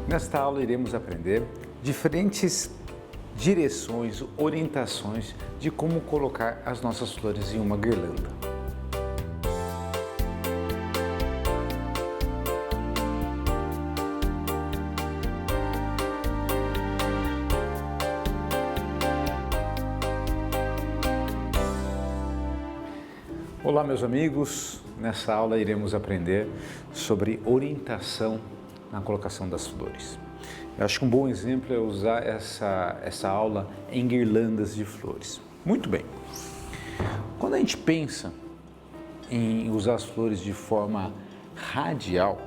Nesta aula iremos aprender diferentes direções, orientações de como colocar as nossas flores em uma guirlanda. Olá meus amigos, nessa aula iremos aprender sobre orientação na colocação das flores. Eu acho que um bom exemplo é usar essa aula em guirlandas de flores. Muito bem, quando a gente pensa em usar as flores de forma radial,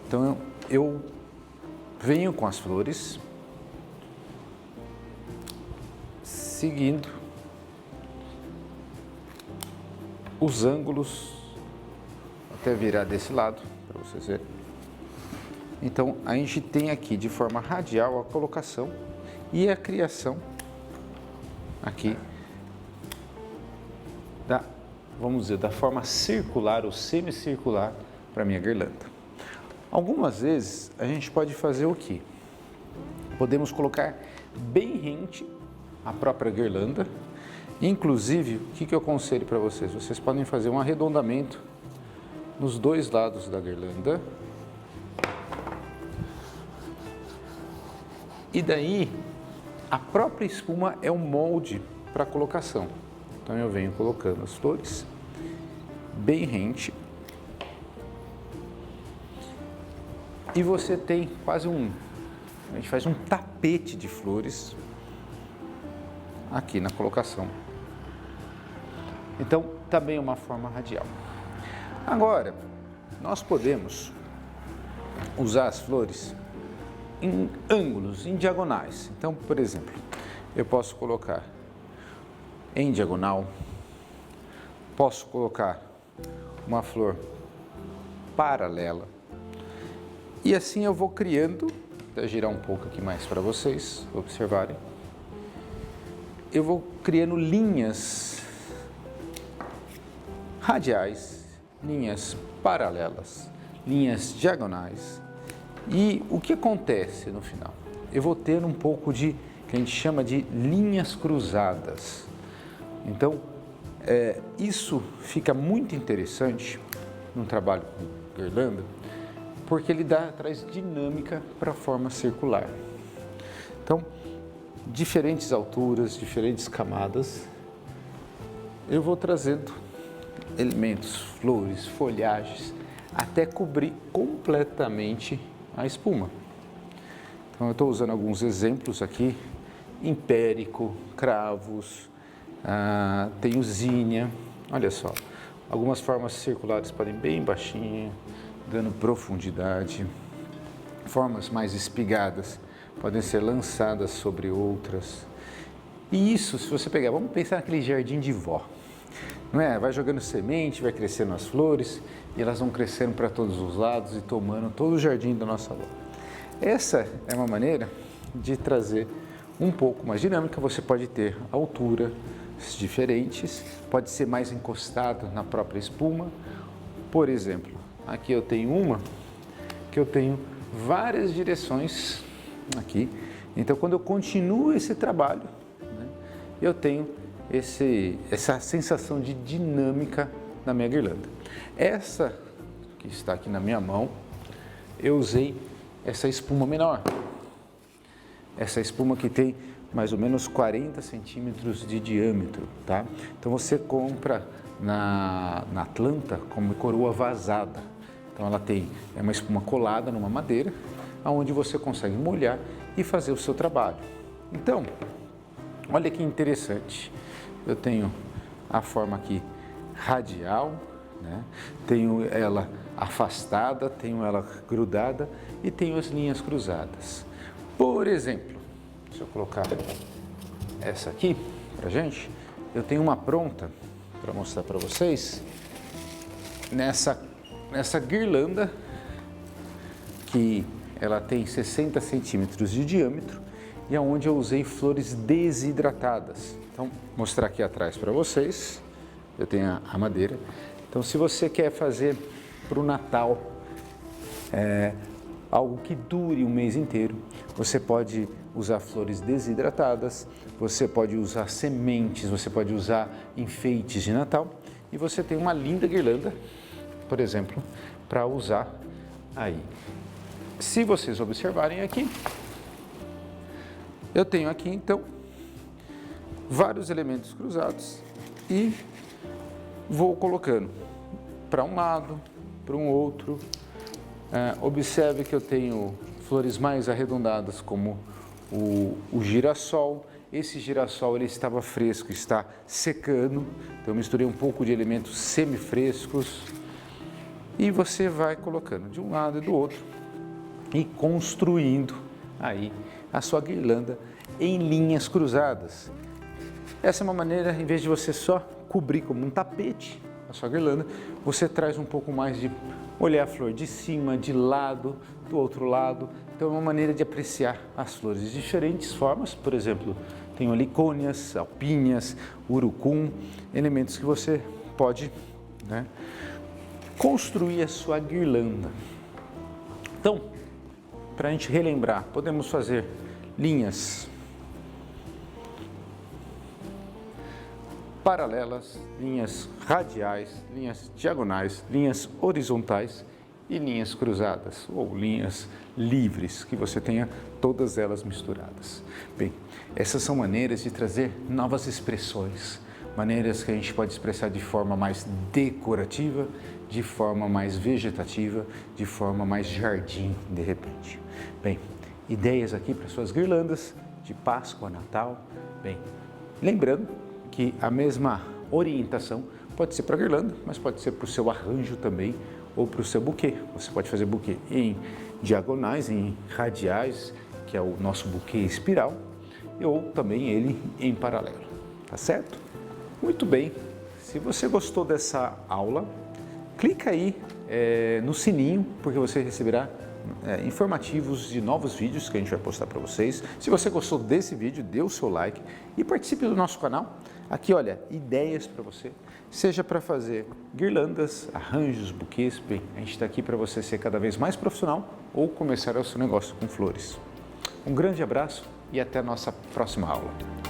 então eu venho com as flores, seguindo os ângulos, até virar desse lado, para vocês verem. Então, a gente tem aqui de forma radial a colocação e a criação aqui vamos dizer, da forma circular ou semicircular para a minha guirlanda. Algumas vezes a gente pode fazer o quê? Podemos colocar bem rente a própria guirlanda. Inclusive, o que eu aconselho para vocês? Vocês podem fazer um arredondamento nos dois lados da guirlanda. E daí, a própria espuma é um molde para colocação. Então, eu venho colocando as flores bem rente. E você tem quase a gente faz um tapete de flores aqui na colocação. Então, também é uma forma radial. Agora, nós podemos usar as flores em ângulos, em diagonais. Então, por exemplo, eu posso colocar em diagonal, posso colocar uma flor paralela e assim eu vou criando, vou girar um pouco aqui mais para vocês observarem, eu vou criando linhas radiais, linhas paralelas, linhas diagonais. E o que acontece no final? Eu vou ter um pouco de, que a gente chama de linhas cruzadas. Então, isso fica muito interessante no trabalho com guirlanda, porque ele traz dinâmica para a forma circular. Então, diferentes alturas, diferentes camadas, eu vou trazendo elementos, flores, folhagens, até cobrir completamente a espuma. Então eu estou usando alguns exemplos aqui, impérico, cravos, tenho zinnia, olha só, algumas formas circulares podem bem baixinho, dando profundidade, formas mais espigadas podem ser lançadas sobre outras. E isso, se você pegar, vamos pensar naquele jardim de vó, não é? Vai jogando semente, vai crescendo as flores e elas vão crescendo para todos os lados e tomando todo o jardim da nossa avó. Essa é uma maneira de trazer um pouco mais dinâmica. Você pode ter alturas diferentes, pode ser mais encostado na própria espuma. Por exemplo, aqui eu tenho uma que eu tenho várias direções aqui. Então, quando eu continuo esse trabalho, né, eu tenho essa sensação de dinâmica na minha guirlanda. Essa que está aqui na minha mão, eu usei essa espuma menor. Essa espuma que tem mais ou menos 40 centímetros de diâmetro, tá? Então você compra na Atlanta como coroa vazada. Então ela é uma espuma colada numa madeira, onde você consegue molhar e fazer o seu trabalho. Então, olha que interessante. Eu tenho a forma aqui radial, né? Tenho ela afastada, tenho ela grudada e tenho as linhas cruzadas. Por exemplo, deixa eu colocar essa aqui pra gente, eu tenho uma pronta para mostrar para vocês nessa guirlanda que ela tem 60 centímetros de diâmetro e aonde eu usei flores desidratadas. Então, vou mostrar aqui atrás para vocês, eu tenho a madeira. Então, se você quer fazer para o Natal algo que dure um mês inteiro. Você pode usar flores desidratadas, você pode usar sementes, você pode usar enfeites de Natal e você tem uma linda guirlanda, por exemplo, para usar aí. Se vocês observarem aqui, eu tenho aqui então vários elementos cruzados e vou colocando para um lado, para um outro. Observe que eu tenho flores mais arredondadas como o girassol. Esse girassol ele estava fresco, está secando, então eu misturei um pouco de elementos semifrescos e você vai colocando de um lado e do outro e construindo aí a sua guirlanda em linhas cruzadas. Essa é uma maneira, em vez de você só cobrir como um tapete a sua guirlanda, você traz um pouco mais de olhar a flor de cima, de lado, do outro lado. Então é uma maneira de apreciar as flores de diferentes formas. Por exemplo, tem olicônias, alpíneas, urucum, elementos que você pode, né, construir a sua guirlanda. Então, para a gente relembrar, podemos fazer linhas paralelas, linhas radiais, linhas diagonais, linhas horizontais e linhas cruzadas ou linhas livres, que você tenha todas elas misturadas. Bem, essas são maneiras de trazer novas expressões, maneiras que a gente pode expressar de forma mais decorativa, de forma mais vegetativa, de forma mais jardim, de repente. Bem, ideias aqui para suas guirlandas de Páscoa, Natal. Bem, lembrando que a mesma orientação pode ser para a guirlanda, mas pode ser para o seu arranjo também ou para o seu buquê. Você pode fazer buquê em diagonais, em radiais, que é o nosso buquê espiral, ou também ele em paralelo, tá certo? Muito bem, se você gostou dessa aula, clica aí no sininho, porque você receberá informativos de novos vídeos que a gente vai postar para vocês. Se você gostou desse vídeo, dê o seu like e participe do nosso canal. Aqui, olha, ideias para você, seja para fazer guirlandas, arranjos, buquês. Bem, a gente está aqui para você ser cada vez mais profissional ou começar o seu negócio com flores. Um grande abraço e até a nossa próxima aula.